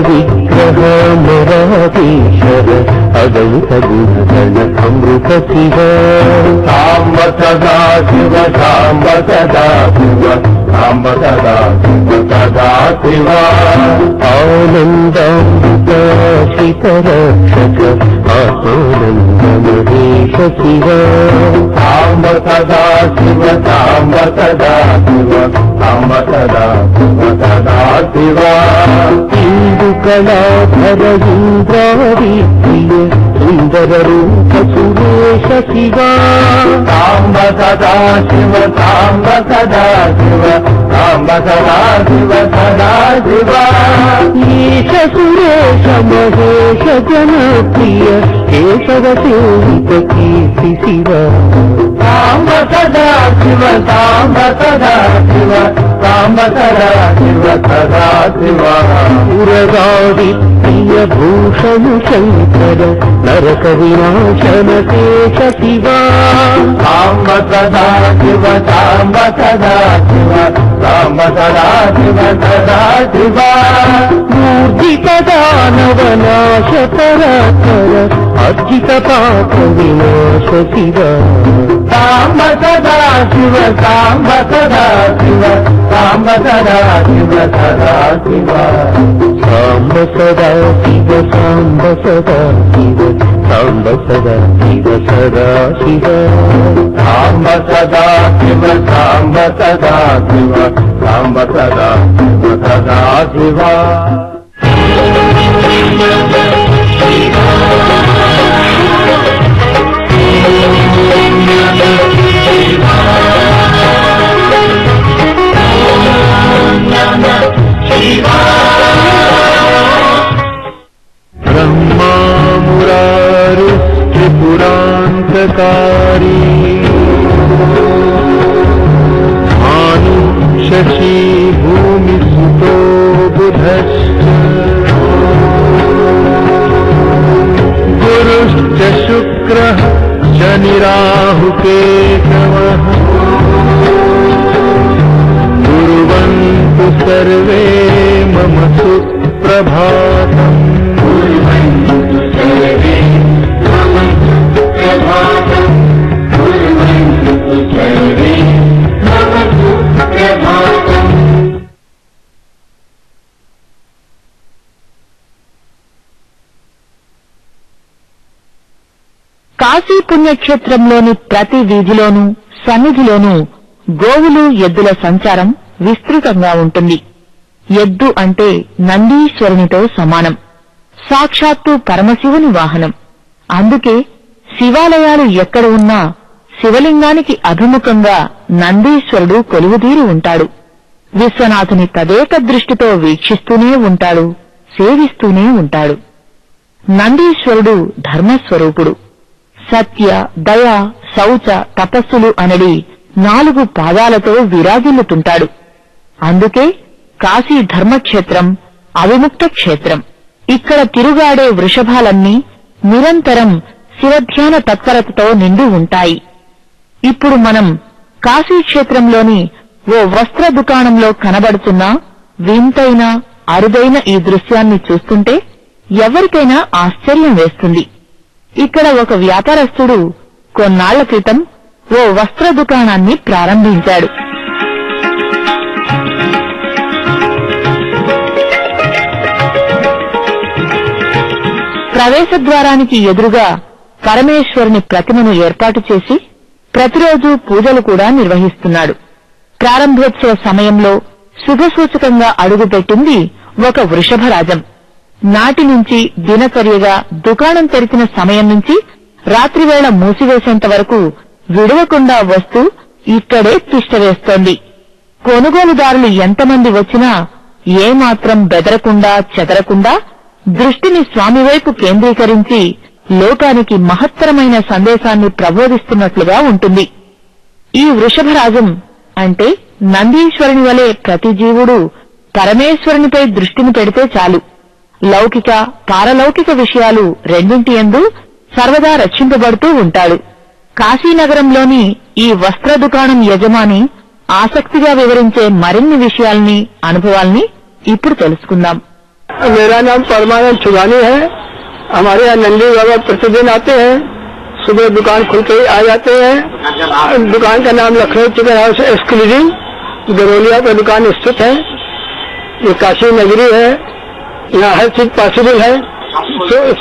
विग्रह मराधीशर अगणित गुणगण अमृत शिव साम्ब सदा शिव साम्ब सदा शिव साम्ब सदा शिव सदा शिव आनन्दामृताशितरक्षक आत्मानन्द महेश शिव साम्ब सदा शिव साम्ब सदा शिव साम्ब सदा शिव सदा शिव इंदुकलाधर इंद्रादिप्रिय सुंदर रूप सुरेश शिव साम्ब सदा शिव साम्ब सदा शिव साम्ब सदा शिव सदा शिव ईश सुरेश महेश जनप्रिय केशव सेवित कीर्ति शिव साम्ब सदा शिव साम्ब सदा शिव साम्ब सदा शिव सदा शिव पुरगादि प्रिय भूषण शंकर नरक विनाशन शेष शिव साम्ब सदा शिव साम्ब सदा शिव साम्ब सदा शिव सदा शिव मूर्तित दानव नाश परात्पर अर्जित पाप विनाश शिव साम्ब सदा शिव साम्ब सदा शिव साम्ब सदा शिव सदा शिव साम्ब सदा शिव साम्ब सदा शिव साम्ब सदा शिव सदा शिव साम्ब सदा शिव साम्ब सदा शिव साम्ब सदा शिव सदा शिव ब्रह्मा मुरारिस्त्रिपुरान्तकारी भानु शशि भूमिसुतो बुधश्च गुरुश्च शुक्रः शनि राहुकेतवः कुर्वन्तु सर्वे मम सुप्रभातम् కాశీ పుణ్యక్షేత్రంలోని ప్రతి వీధిలోనూ సన్నిధిలోనూ గోవులు ఎద్దుల సంచారం విస్తృతంగా ఉంటుంది. ఎద్దు అంటే నందీశ్వరునితో సమానం, సాక్షాత్తు పరమశివుని వాహనం. అందుకే శివాలయాలు ఎక్కడ ఉన్నా శివలింగానికి అభిముఖంగా నందీశ్వరుడు కొలువుదీరి ఉంటాడు. విశ్వనాథుని తదేక దృష్టితో వీక్షిస్తూనే ఉంటాడు, సేవిస్తూనే ఉంటాడు. నందీశ్వరుడు ధర్మస్వరూపుడు. సత్య, దయ, శౌచ, తపస్సులు అనడి 4 పాదాలతో విరాజిల్లుతుంటాడు. అందుకే కాశీ ధర్మక్షేత్రం అవిముక్త క్షేత్రం. ఇక్కడ తిరుగాడే వృషభాలన్నీ నిరంతరం శివధ్యాన తత్పరతతో నిండి ఉంటాయి. ఇప్పుడు మనం కాశీక్షేత్రంలోని ఓ వస్త్ర దుకాణంలో కనబడుతున్న వింతైన అరుదైన ఈ దృశ్యాన్ని చూస్తుంటే ఎవరికైనా ఆశ్చర్యం వేస్తుంది. ఇక్కడ ఒక వ్యాపారస్తుడు కొన్నాళ్ల క్రితం ఓ వస్త్ర దుకాణాన్ని ప్రారంభించాడు. ప్రవేశద్వారానికి ఎదురుగా పరమేశ్వరుని ప్రతిమను ఏర్పాటు చేసి ప్రతిరోజు పూజలు కూడా నిర్వహిస్తున్నాడు. ప్రారంభోత్సవ సమయంలో శుభసూచకంగా అడుగుపెట్టింది ఒక వృషభరాజం. నాటి నుంచి దినచర్యగా దుకాణం తెరిచిన సమయం నుంచి రాత్రివేళ మూసివేసేంత వరకు విడవకుండా వస్తూ ఇక్కడే తిష్టవేస్తోంది. కొనుగోలుదారులు ఎంతమంది వచ్చినా ఏమాత్రం బెదరకుండా చెదరకుండా దృష్టిని స్వామివైపు కేంద్రీకరించి లోకానికి మహత్తరమైన సందేశాన్ని ప్రబోధిస్తున్నట్లుగా ఉంటుంది. ఈ వృషభరాజం అంటే నందీశ్వరుని వలె ప్రతి జీవుడు పరమేశ్వరునిపై దృష్టిని పెడితే చాలు, లౌకిక పారలౌకిక విషయాలు రెండింటి యందు సర్వదా రక్షింపబడుతూ ఉంటాడు. కాశీనగరంలోని ఈ వస్త్ర దుకాణం యజమాని ఆసక్తిగా వివరించే మరిన్ని విషయాల్ని, అనుభవాల్ని ఇప్పుడు తెలుసుకుందాం. मेरा नाम परमानंद छुगानी है। हमारे यहाँ नंदी बाबा प्रतिदिन आते हैं, सुबह दुकान खुल के आ जाते हैं। दुकान का नाम लखनऊ चिकन हाउस एक्सक्लूसिव गरोलिया पर दुकान स्थित है। ये काशी नगरी है, यहाँ हर चीज पॉसिबल है।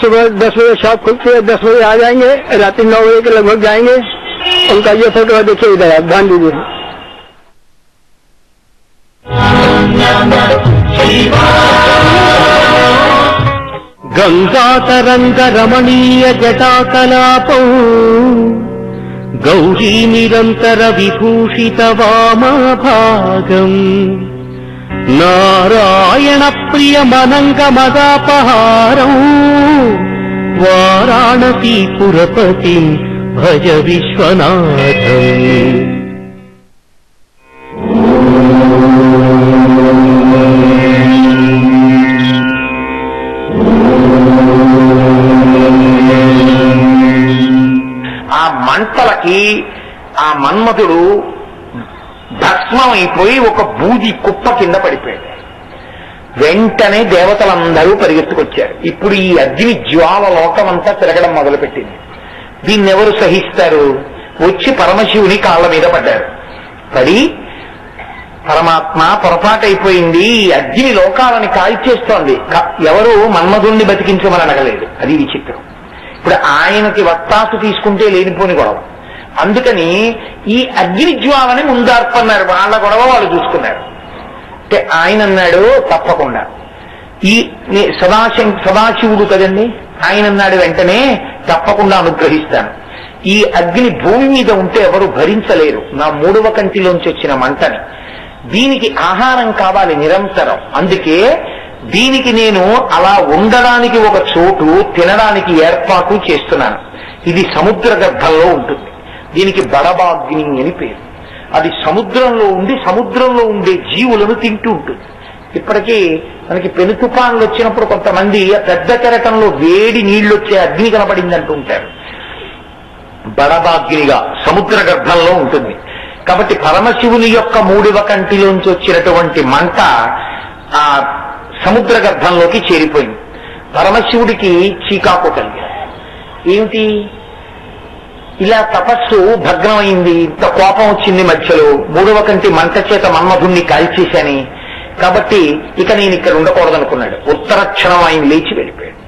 सुबह 10 बजे शॉप खुलती है, 10 बजे आ जाएंगे, रात्रि 9 बजे के लगभग जाएंगे। उनका ये फोटो देखिए, इधर आप ध्यान दीजिए। गंगातरंग रमणीय जटाकलापौ गौरी निरंतर विभूषित वामभागम् नारायण प्रिय मनंग मदापहारौ वाराणसी पुरपतिं भज विश्वनाथम्। ఆ మంటలకి ఆ మన్మధుడు భస్మమైపోయి ఒక బూది కుప్ప కింద పడిపోయాడు. వెంటనే దేవతలందరూ పరిగెత్తుకొచ్చారు. ఇప్పుడు ఈ అగ్ని జ్వాల లోకమంతా తిరగడం మొదలుపెట్టింది. దీన్ని ఎవరు సహిస్తారు? వచ్చి పరమశివుని కాళ్ళ మీద పడ్డారు. పడి పరమాత్మ పొరపాటైపోయింది, ఈ అగ్ని లోకాలని కాల్చేస్తోంది. ఎవరు మన్మధుణ్ణి బతికించమని అడగలేదు. అది విచిత్రం. ఇప్పుడు ఆయనకి వత్తాసు తీసుకుంటే లేనిపోని గొడవ. అందుకని ఈ అగ్ని జ్వాలని ముందార్పన్నారు. వాళ్ళ గొడవ వాళ్ళు చూసుకున్నారు. అంటే ఆయన అన్నాడు తప్పకుండా. ఈ సదాశివుడు కదండి, ఆయన అన్నాడు వెంటనే తప్పకుండా అనుగ్రహిస్తాను. ఈ అగ్ని భూమి మీద ఉంటే ఎవరు భరించలేరు, నా 3వ కంటిలోంచి వచ్చిన మంటని. దీనికి ఆహారం కావాలి నిరంతరం. అందుకే దీనికి నేను అలా ఉండడానికి ఒక చోటు, తినడానికి ఏర్పాటు చేస్తున్నాను. ఇది సముద్ర గర్భంలో ఉంటుంది. దీనికి బడబాగ్ని అని పేరు. అది సముద్రంలో ఉండి సముద్రంలో ఉండే జీవులను తింటూ ఉంటుంది. ఇప్పటికీ మనకి పెను తుఫాన్లు వచ్చినప్పుడు కొంతమంది పెద్ద కెరటంలో వేడి నీళ్లు వచ్చే అగ్ని కనపడింది అంటూ ఉంటారు. బడబాగ్నిగా సముద్ర గర్భంలో ఉంటుంది. కాబట్టి పరమశివుని యొక్క 3వ కంటిలోంచి వచ్చినటువంటి మంట ఆ సముద్ర గర్భంలోకి చేరిపోయింది. పరమశివుడికి చీకాకు కలిగారు. ఏమిటి ఇలా తపస్సు భగ్నమైంది, ఇంత కోపం వచ్చింది మధ్యలో, 3వ కంటి మంట చేత మన్మధుణ్ణి కాల్చేశాని, కాబట్టి ఇక నేను ఇక్కడ ఉండకూడదనుకున్నాడు. ఉత్తర క్షణం ఆయన లేచి వెళ్ళిపోయాడు.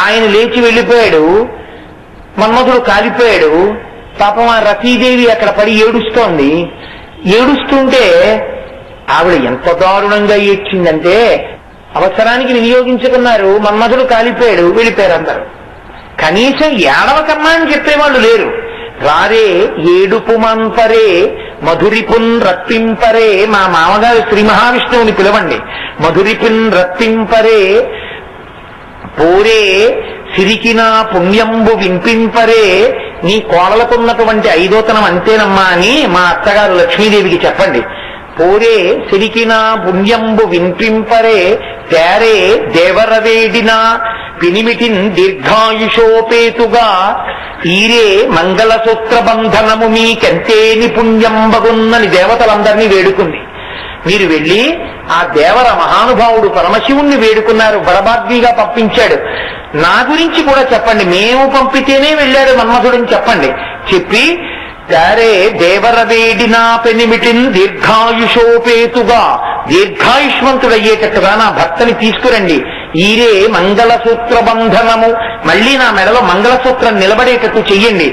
ఆయన లేచి వెళ్ళిపోయాడు. మన్మధుడు కాలిపోయాడు. పాపం ఆ రతీదేవి అక్కడ పడి ఏడుస్తోంది. ఏడుస్తుంటే ఆవిడ ఎంత దారుణంగా ఏడ్చిందంటే అవసరానికి వినియోగించుకున్నారు. మన్మధుడు కాలిపోయాడు, వెళ్ళిపోయారు అందరూ. కనీసం ఏడవకమ్మా అని చెప్పేవాళ్ళు లేరు. రారే ఏడుపు మంపరే మధురిపున్ రప్పింపరే, మా మామగారు శ్రీ మహావిష్ణువుని పిలవండి, మధురిపున్ రప్పింపరే పోరే సిరికినా పుణ్యంబు వింపింపరే, నీ కోడలకున్నటువంటి ఐదోతనం అంతేనమ్మా అని మా అత్తగారు లక్ష్మీదేవికి చెప్పండి. పోరే సిరికినా పుణ్యంబు వింపింపరే తేరే దేవరవేడినా పినిమిటిన్ దీర్ఘాయుషోపేతుగా ఈరే మంగళసూత్ర బంధనము మీకెంతేని పుణ్యంబగున్నని దేవతలందరినీ వేడుకుంది. మీరు వెళ్ళి ఆ దేవర మహానుభావుడు పరమశివుణ్ణి వేడుకున్నారు, బడబాగ్నిగా పంపించాడు, నా గురించి కూడా చెప్పండి, మేము పంపితేనే వెళ్ళాడు మన్మధుడని చెప్పండి. చెప్పి దారే దేవరవేడినా పెనిమిటిన్ దీర్ఘాయుషోపేతుగా, దీర్ఘాయుష్మంతుడయ్యేటట్టుగా నా భర్తని తీసుకురండి. ఈరే మంగళసూత్ర బంధనము, మళ్లీ నా మెడలో మంగళసూత్రం నిలబడేటట్టు చెయ్యండి.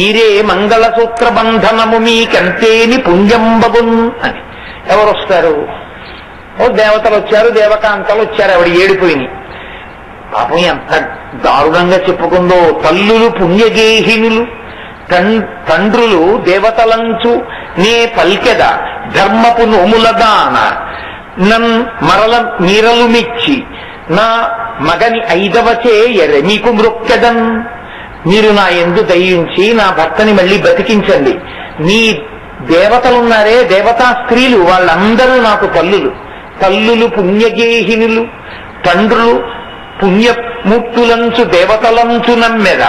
ఈరే మంగళసూత్ర బంధనము మీకెంతేని పుణ్యంబగున్ అని. ఎవరు వస్తారు? ఓ దేవతలు వచ్చారు, దేవకాంతలు వచ్చారు. ఆవిడ ఏడిపోయింది. పాపం ఎంత దారుణంగా చెప్పుకుందో. తల్లులు పుణ్యగేహినులు, తండ్రులు దేవతలంచు నే పల్కెద ధర్మపు నోములదాన నన్ మరల మీరలు మెచ్చి నా మగని 5వచే ఎర్రె మీకు మృక్కెదన్. మీరు నా యందు దయించి నా భర్తని మళ్ళీ బతికించండి. మీ దేవతలున్నారే, దేవతా స్త్రీలు, వాళ్ళందరూ నాకు తల్లులు. తల్లులు పుణ్యగేహినులు, తండ్రులు పుణ్యమూర్తులంచు దేవతలంచు నమ్మెద.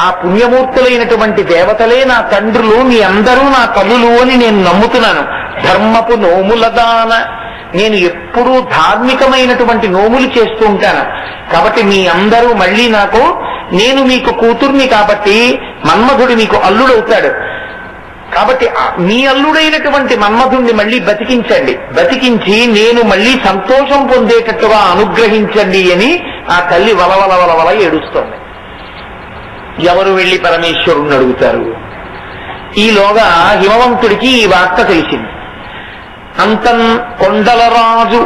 ఆ పుణ్యమూర్తులైనటువంటి దేవతలే నా తండ్రులు, మీ అందరూ నా తల్లులు అని నేను నమ్ముతున్నాను. ధర్మపు నోములదాన, నేను ఎప్పుడూ ధార్మికమైనటువంటి నోములు చేస్తూ ఉంటాను. కాబట్టి మీ అందరూ మళ్ళీ నేను మీకు కూతుర్ని కాబట్టి మన్మధుడు మీకు అల్లుడవుతాడు. కాబట్టి మీ అల్లుడైనటువంటి మన్మధుణ్ణి మళ్ళీ బతికించండి, బతికించి నేను మళ్ళీ సంతోషం పొందేటట్టుగా అనుగ్రహించండి అని ఆ తల్లి వలవలవలవల ఏడుస్తోంది. ఎవరు వెళ్లి పరమేశ్వరుణ్ణి అడుగుతారు? ఈలోగా హిమవంతుడికి ఈ వార్త తెలిసింది. అంతం కొండలరాజు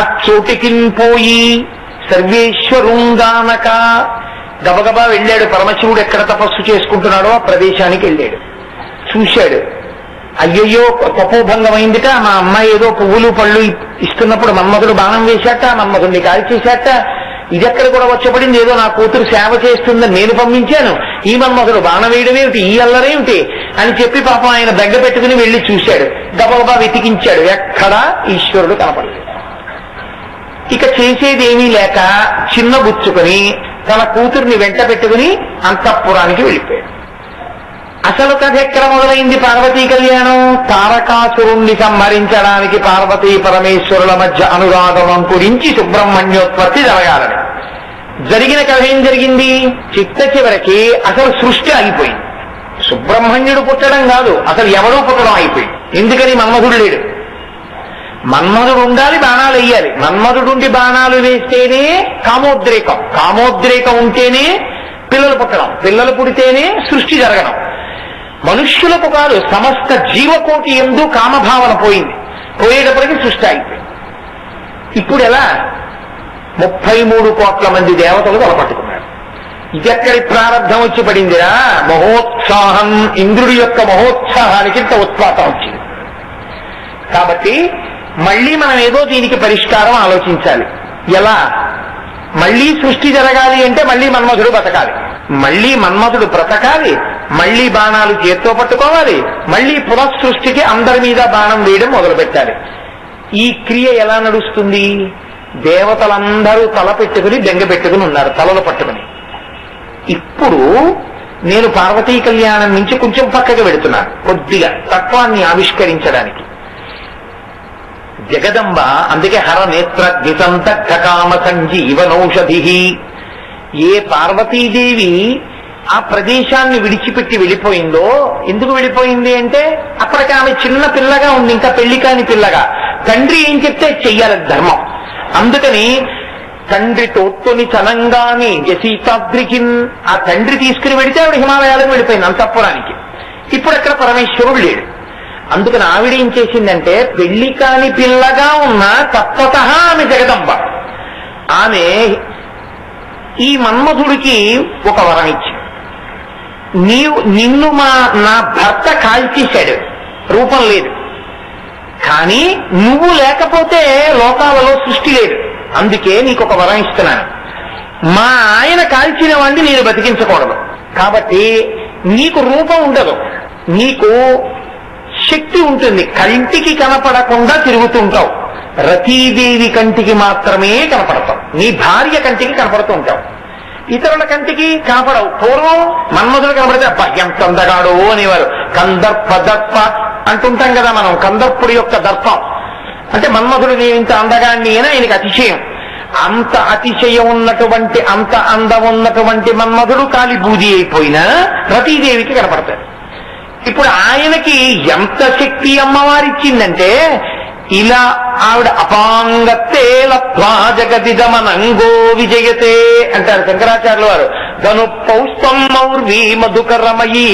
అచ్చోటికిన్ పోయి సర్వేశ్వరుంగానక గబగబా వెళ్ళాడు. పరమశివుడు ఎక్కడ తపస్సు చేసుకుంటున్నాడో ఆ ప్రదేశానికి వెళ్ళాడు. చూశాడు, అయ్యయ్యో తపోభంగమైందిట, మా అమ్మాయి ఏదో పువ్వులు పళ్ళు ఇస్తున్నప్పుడు మన్మధుడు బాణం వేశాట, మన్మధుడిని కాల్చేశాట, ఇదెక్కడ కూడా వచ్చపడింది, ఏదో నా కూతురు సేవ చేస్తుందని నేను పంపించాను, ఈ మన్మధుడు బాణం వేయడమేమిటి, ఈ అల్లరేమిటి అని చెప్పి పాపం ఆయన దగ్గర పెట్టుకుని వెళ్లి చూశాడు. గబగబా వెతికించాడు, ఎక్కడా ఈశ్వరుడు కనపడలేదు. ఇక చేసేదేమీ లేక చిన్న బుచ్చుకుని తన కూతుర్ని వెంట పెట్టుకుని అంతఃపురానికి వెళ్ళిపోయాడు. అసలు కథ ఎక్కడ మొదలైంది? పార్వతీ కళ్యాణం. తారకాసురుణ్ణి సంహరించడానికి పార్వతీ పరమేశ్వరుల మధ్య అనురాగం అంకురించి సుబ్రహ్మణ్యోత్పత్తి జరగాలని జరిగిన కథ ఏం జరిగింది? చిట్ట చివరికి అసలు సృష్టి ఆగిపోయింది. సుబ్రహ్మణ్యుడు పుట్టడం కాదు, అసలు ఎవరూ పుట్టడం అయిపోయింది. ఎందుకని? మన్మధుడు లేడు. మన్మధుడు ఉండాలి, బాణాలు వేయాలి. మన్మధుడుండి బాణాలు వేస్తేనే కామోద్రేకం, కామోద్రేకం ఉంటేనే పిల్లలు పుట్టడం, పిల్లలు పుడితేనే సృష్టి జరగడం. మనుష్యులకు కాదు, సమస్త జీవకోటి యందు కామభావన పోయింది. పోయేటప్పటికీ సృష్టి అయిపోయింది. ఇప్పుడు ఎలా? 33 కోట్ల మంది దేవతలు తలపట్టుకున్నారు. ఇదెక్కడి ప్రారంభం వచ్చి పడిందిరా? మహోత్సాహం, ఇంద్రుడి యొక్క మహోత్సాహానికి ఇంత ఉత్పాతం వచ్చింది. కాబట్టి మళ్ళీ మనం ఏదో దీనికి పరిష్కారం ఆలోచించాలి. ఎలా? మళ్ళీ సృష్టి జరగాలి అంటే మళ్ళీ మన్మధుడు బతకాలి, మళ్ళీ మన్మధుడు బ్రతకాలి, మళ్ళీ బాణాలు చేత్తో పట్టుకోవాలి, మళ్ళీ పునఃసృష్టికి అందరి మీద బాణం వేయడం మొదలు పెట్టాలి. ఈ క్రియ ఎలా నడుస్తుంది? దేవతలందరూ తల పెట్టుకుని బెంగ పెట్టుకుని ఉన్నారు, తలలు పట్టుకుని. ఇప్పుడు నేను పార్వతీ కళ్యాణం నుంచి కొంచెం పక్కకి వెడుతున్నాను, కొద్దిగా తత్వాన్ని ఆవిష్కరించడానికి. జగదంబ, అందుకే హర నేత్ర దిశంతకామ సంజీవనౌషధి. ఏ పార్వతీదేవి ఆ ప్రదేశాన్ని విడిచిపెట్టి వెళ్ళిపోయిందో, ఎందుకు వెళ్ళిపోయింది అంటే అప్పటికి ఆమె చిన్న పిల్లగా ఉంది, ఇంకా పెళ్లి కాని పిల్లగా. తండ్రి ఏం చెప్తే చెయ్యాలి ధర్మం. అందుకని తండ్రి తోట్టుని చలంగాని యశీతాద్రికి ఆ తండ్రి తీసుకుని వెడితే ఆవిడ హిమాలయాలకు వెళ్ళిపోయింది, అంతఃపురానికి. ఇప్పుడు అక్కడ పరమేశ్వరుడు లేడు. అందుకని ఆవిడ ఏం చేసిందంటే, పెళ్లి కాని పిల్లగా ఉన్న తప్పత ఆమె జగదంబ, ఆమె ఈ మన్మధుడికి ఒక వరం ఇచ్చింది. నిన్ను నా భర్త కాల్చేశాడు, రూపం లేదు, కానీ నువ్వు లేకపోతే లోకాలలో సృష్టి లేదు, అందుకే నీకు ఒక వరం ఇస్తున్నాను. మా ఆయన కాల్చిన వాడిని నేను బతికించకూడదు, కాబట్టి నీకు రూపం ఉండదు, నీకు శక్తి ఉంటుంది, కంటికి కనపడకుండా తిరుగుతుంటావు. రతీదేవి కంటికి మాత్రమే కనపడతావు, నీ భార్య కంటికి కనపడుతూ ఉంటావు, ఇతరుల కంటికి కనపడవు. పూర్వం మన్మధుడు కనపడితే అబ్బా ఎంత అందగాడో అనేవారు. కందర్ప దర్ప అంటుంటాం కదా మనం, కందర్పుడి యొక్క దర్పం అంటే మన్మధుడు నేను ఇంత అందగాడిని అని ఆయనకి అతిశయం. అంత అతిశయం ఉన్నటువంటి, అంత అందం ఉన్నటువంటి మన్మధుడు కాలి బూది అయిపోయినా రతీదేవికి కనపడతాడు. ఇప్పుడు ఆయనకి ఎంత శక్తి అమ్మవారిచ్చిందంటే, ఇలా ఆవిడ అపాంగత్తే లత్వా జగదిదమనంగో విజయతే అంటారు శంకరాచార్యుల వారు. ధను పౌష్పం మౌర్వీ మధుకరమయీ